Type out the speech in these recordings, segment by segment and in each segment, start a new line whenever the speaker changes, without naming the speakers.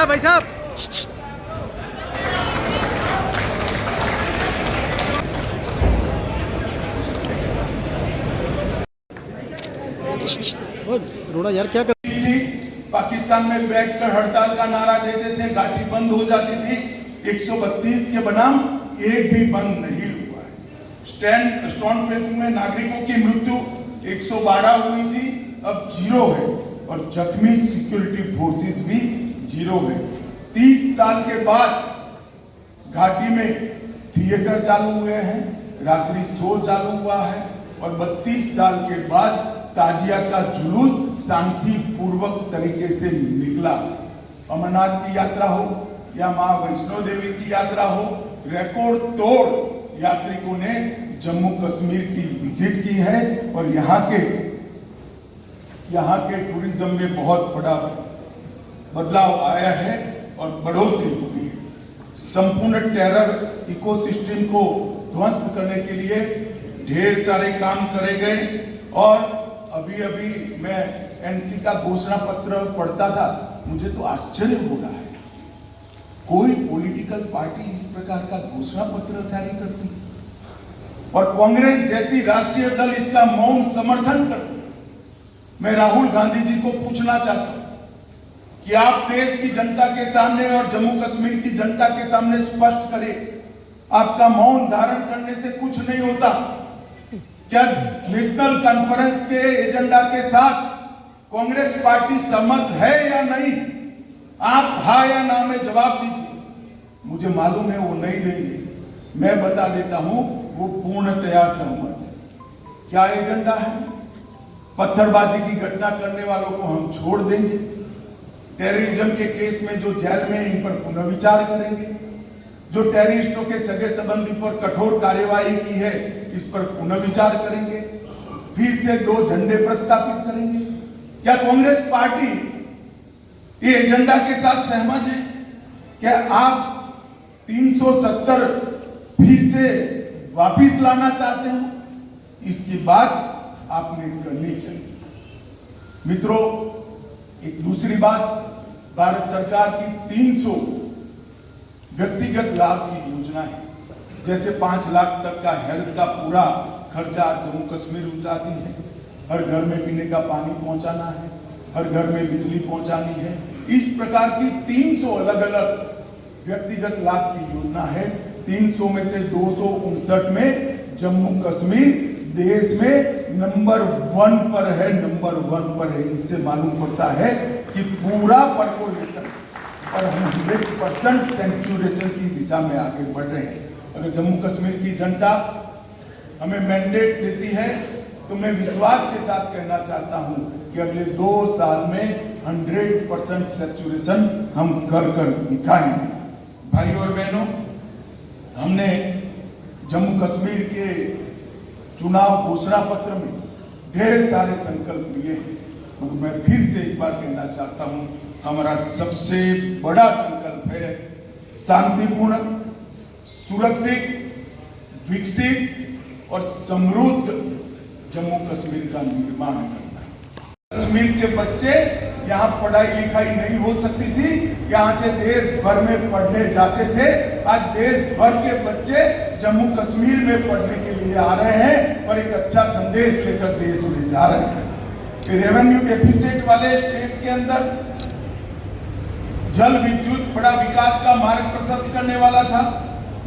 भाई साहब। रोड़ा यार क्या कर
पाकिस्तान में बैठकर हड़ताल का नारा देते थे, घाटी बंद हो जाती थी। 132 के बनाम एक भी बंद नहीं हुआ है। स्टोन पेटिंग में नागरिकों की मृत्यु 112 हुई थी, अब 0 है और जख्मी सिक्योरिटी फोर्सेस भी 0 है। 30 साल के बाद घाटी में थिएटर चालू हुए हैं, रात्रि शो चालू हुआ है और 32 साल के बाद ताजिया का जुलूस शांतिपूर्वक तरीके से निकला। अमरनाथ की यात्रा हो या मां वैष्णो देवी की यात्रा हो, रिकॉर्ड तोड़ यात्रिकों ने जम्मू कश्मीर की विजिट की है और यहाँ के टूरिज्म में बहुत बड़ा बदलाव आया है और बढ़ोतरी हुई है। संपूर्ण टेरर इकोसिस्टम को ध्वस्त करने के लिए ढेर सारे काम करे गए और अभी मैं एनसी का घोषणा पत्र पढ़ता था, मुझे तो आश्चर्य हो रहा है, कोई पॉलिटिकल पार्टी इस प्रकार का घोषणा पत्र जारी करती और कांग्रेस जैसी राष्ट्रीय दल इसका मौन समर्थन करती। मैं राहुल गांधी जी को पूछना चाहता हूं कि आप देश की जनता के सामने और जम्मू कश्मीर की जनता के सामने स्पष्ट करें, आपका मौन धारण करने से कुछ नहीं होता। क्या नेशनल कॉन्फ्रेंस के एजेंडा के साथ कांग्रेस पार्टी सहमत है या नहीं? आप हाँ या ना में जवाब दीजिए। मुझे मालूम है वो नहीं देंगे, मैं बता देता हूं वो पूर्णतया सहमत है। क्या एजेंडा है? पत्थरबाजी की घटना करने वालों को हम छोड़ देंगे, टेररिज्म के केस में जो जेल में इन पर पुनर्विचार करेंगे, जो टेररिस्टों के सगे संबंधी पर कठोर कार्यवाही की है इस पर पुनर्विचार करेंगे, फिर से 2 झंडे प्रस्तावित करेंगे। क्या कांग्रेस पार्टी ये एजेंडा के साथ सहमत है? क्या आप 370 फिर से वापिस लाना चाहते हो? इसकी बात आपने करनी चाहिए। मित्रों, एक दूसरी बात, भारत सरकार की 300 व्यक्तिगत लाभ की योजना है, जैसे 5 लाख तक का हेल्थ का पूरा खर्चा जम्मू कश्मीर उठाती है, हर घर में पीने का पानी पहुंचाना है, हर घर में बिजली पहुंचानी है। इस प्रकार की 300 अलग अलग व्यक्तिगत लाभ की योजना है। 300 में से 259 में जम्मू कश्मीर देश में नंबर 1 पर है, नंबर 1 पर है। इससे मालूम पड़ता है कि पूरा पॉपुलेशन और हम 100% सेंचुरेशन की दिशा में आगे बढ़ रहे हैं। अगर जम्मू कश्मीर की जनता हमें मैंडेट देती है तो मैं विश्वास के साथ कहना चाहता हूं कि अगले 2 साल में 100% सेंचुरेशन हम कर दिखाएंगे। भाई और बहनों, हमने जम्मू कश्मीर के चुनाव घोषणा पत्र में ढेर सारे संकल्प लिए हैं, मगर मैं फिर से एक बार कहना चाहता हूं, हमारा सबसे बड़ा संकल्प है शांतिपूर्ण, सुरक्षित, विकसित और समृद्ध जम्मू कश्मीर का निर्माण करना। कश्मीर के बच्चे यहाँ पढ़ाई लिखाई नहीं हो सकती थी, यहाँ से देश भर में पढ़ने जाते थे। आज देश भर के बच्चे जम्मू कश्मीर में पढ़ने के लिए आ रहे हैं और एक अच्छा संदेश लेकर देश में जा रहे हैं। रेवेन्यू डेफिसिट वाले स्टेट के अंदर जल विद्युत बड़ा विकास का मार्ग प्रशस्त करने वाला था।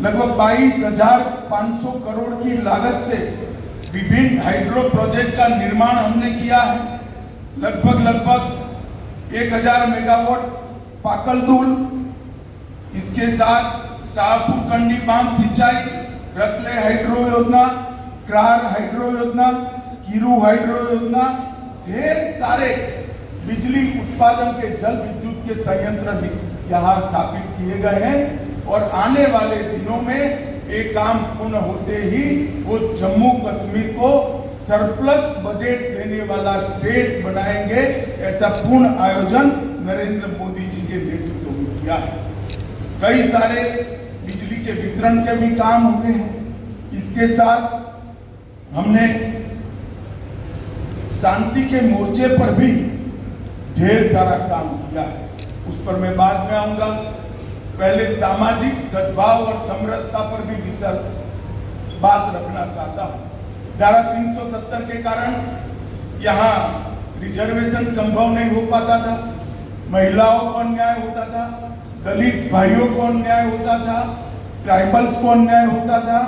लगभग 22,500 करोड़ की लागत से विभिन्न हाइड्रो प्रोजेक्ट का निर्माण हमने किया है। लगभग 1000 मेगावाट पाकलदुल, इसके साथ शाहपुर कंडी बांध सिंचाई, रतले हाइड्रो योजना, क्रार हाइड्रो योजना, कीरू हाइड्रो योजना, ढेर सारे बिजली उत्पादन के जल विद्युत के संयंत्र यहाँ स्थापित किए गए हैं और आने वाले दिनों में एक काम पूर्ण होते ही वो जम्मू कश्मीर को सरप्लस बजट देने वाला स्टेट बनाएंगे। ऐसा पूर्ण आयोजन नरेंद्र मोदी जी के नेतृत्व में किया है। कई सारे बिजली के वितरण के भी काम हुए हैं। इसके साथ हमने शांति के मोर्चे पर भी ढेर सारा काम किया है। उस पर मैं बाद में आऊंगा। पहले सामाजिक सद्भाव और समरसता पर भी विशेष बात रखना चाहता हूं। धारा 370 के कारण यहाँ रिजर्वेशन संभव नहीं हो पाता था, महिलाओं को अन्याय होता था, दलित भाइयों को अन्याय होता था, ट्राइबल्स को अन्याय होता था।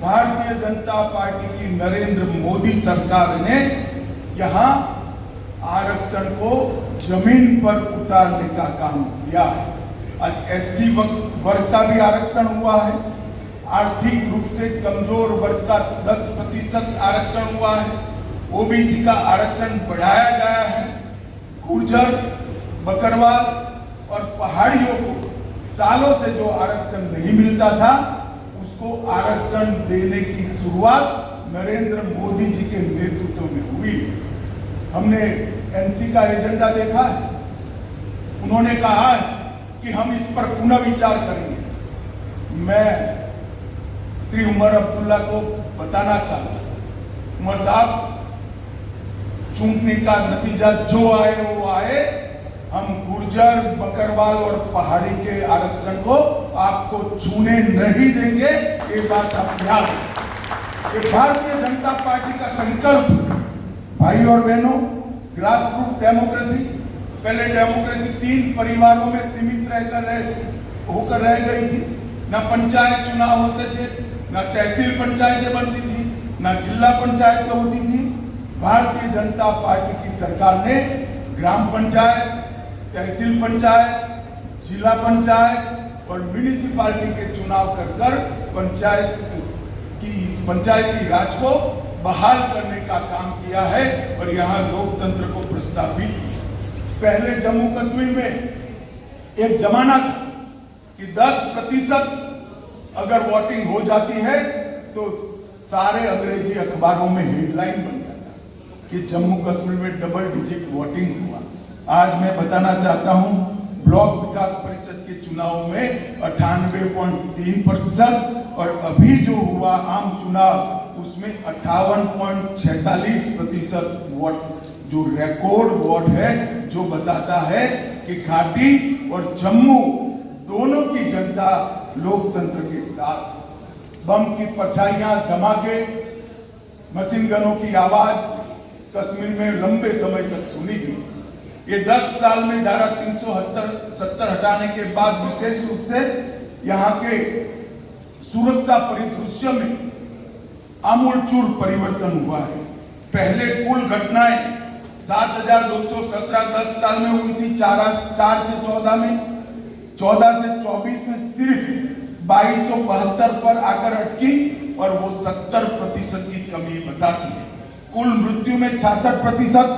भारतीय जनता पार्टी की नरेंद्र मोदी सरकार ने यहाँ आरक्षण को जमीन पर उतारने का काम किया। आज एससी वर्ग का भी आरक्षण हुआ है, आर्थिक रूप से कमजोर वर्ग का 10% आरक्षण हुआ है, ओबीसी का आरक्षण बढ़ाया गया है। गुर्जर, बकरवाल और पहाड़ियों को सालों से जो आरक्षण नहीं मिलता था, उसको आरक्षण देने की शुरुआत नरेंद्र मोदी जी के नेतृत्व में हुई। हमने एनसी का एजेंडा देखा है, उन्होंने कहा है कि हम इस पर पुनः विचार करेंगे। मैं श्री उमर अब्दुल्ला को बताना चाहता हूं, उमर साहब, चुनने का नतीजा जो आए वो आए, हम गुर्जर, बकरवाल और पहाड़ी के आरक्षण को आपको छूने नहीं देंगे। ये बात आप याद रखें। ये भारतीय जनता पार्टी का संकल्प। भाई और बहनों, ग्रास रूट डेमोक्रेसी, पहले डेमोक्रेसी 3 परिवारों में सीमित होकर रह गई थी। ना पंचायत चुनाव होते थे, ना तहसील पंचायतें बनती थी, ना जिला पंचायतें होती थी। भारतीय जनता पार्टी की सरकार ने ग्राम पंचायत, तहसील पंचायत, जिला पंचायत और म्यूनिसिपालिटी के चुनाव कर पंचायती राज को बहाल करने का काम किया है और यहाँ लोकतंत्र को प्रस्तावित किया। पहले जम्मू कश्मीर में एक जमाना था कि 10% अगर वोटिंग हो जाती है तो सारे अंग्रेजी अखबारों में हेडलाइन बनता था कि जम्मू कश्मीर में डबल डिजिट वोटिंग हुआ। आज मैं बताना चाहता हूं, ब्लॉक विकास परिषद के चुनाव में 98.3% और अभी जो हुआ आम चुनाव उसमें 58.46% वोट, जो रिकॉर्ड वोट है, जो बताता है कि घाटी और जम्मू दोनों की जनता लोकतंत्र के साथ। बम की परछाइयां, धमाके, मशीन गनों की आवाज कश्मीर में लंबे समय तक सुनी गई। ये 10 साल में धारा 370 हटाने के बाद विशेष रूप से यहाँ के सुरक्षा परिदृश्य में आमूलचूल परिवर्तन हुआ है। पहले कुल घटनाएं 7,217 10 साल में हुई थी, 4 से 14 में, 14 से 24 में सिर्फ 2272 पर आकर अटकी और वो 70% की कमी बताती है। कुल मृत्यु में 66%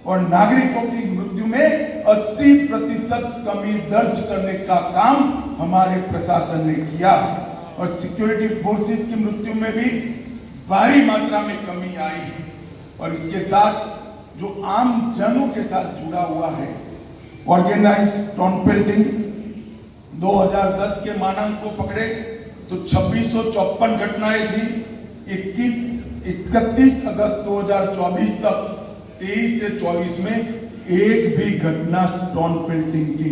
और नागरिकों की मृत्यु में 80% कमी दर्ज करने का काम हमारे प्रशासन ने किया है और सिक्योरिटी फोर्सेस की मृत्यु में भी भारी मात्रा में कमी आई है। और इसके साथ जो आम जनों के साथ जुड़ा हुआ है, ऑर्गेनाइज्ड टाउन पेल्टिंग 2010 के मानक को पकड़े तो 2654 घटनाएं थी। 31 अगस्त 2024 तक 23 से 24 में एक भी घटना टाउन पेल्टिंग की